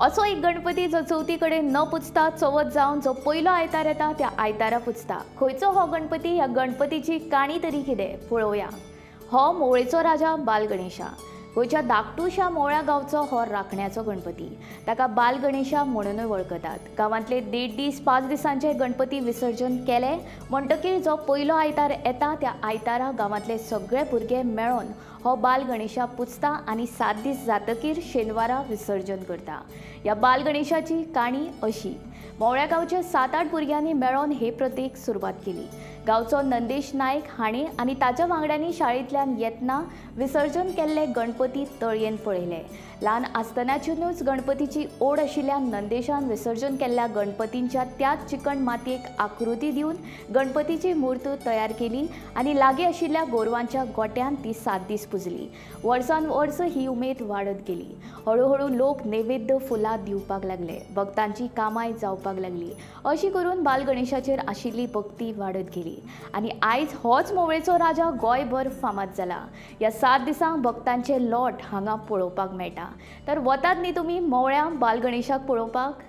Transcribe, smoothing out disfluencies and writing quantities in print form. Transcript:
असो एक गणपती जो चवथी कडेन न पुजता चवथ जावन जो पयलो आयतार येता त्या आयतारा पुजता. खंयचो हो गणपती? ह्या गणपतीची काणी तरी कितें पळोवया. हो मोवळेचो राजा बालगणेशा. गोंयच्या धाकटुशा मोवळ्या गांवचो हो राखण्याचो गणपती. ताका बालगणेशा म्हणूनय वळखतात. गांवांतले 1.5 दीस 5 दिसांचे गणपती विसर्जन केले म्हणटकीर जो पयलो आयतार येता त्या आयतारा गांवांतले सगळे भुरगे मेळोन हो बालगणेशा पुजता आनी 7 दीस जातकीर शेनवारा विसर्जन करता. ह्या बालगणेशाची काणी अशी. मोवळ्या गांवच्या 7-8 भुरग्यांनी मेळोन हे प्रथेक सुरवात केली. गांवचो नंदेश नायक हाणें आनी ताच्या वांगड्यांनी शाळेंतल्यान येतना विसर्जन केल्ले गणपती तळयेन पळयले. ल्हान आसतनाच्यानूच गणपतीची ओढ आशिल्ल्यान नंदेशान विसर्जन केल्ल्या गणपतींच्या त्याच चिकण मातयेक आकृती दिवन गणपतीची मूर्त तयार केली आनी लागीं आशिल्ल्या गोरवांच्या गोट्यान ती 7 दीस पुजली. वर्सान वर्स ही उमेद वाडत गेली. हळूहळू लोक नैवेद्य फुलां दिवपाक लागले. भक्तांची कामाय जावपाक लागली. अशी करून बालगणेशाचेर आशिल्ली भक्ती वाडत गेली आनी आयज होच मोवळेचो राजा गोंयभर फामाद जाला. ह्या 7 दिसांक भक्तांचे लोट हांगा पळोवपाक मेळटा. तर वतात न्ही तुमी मोवळ्या बालगणेशाक पळोवपाक?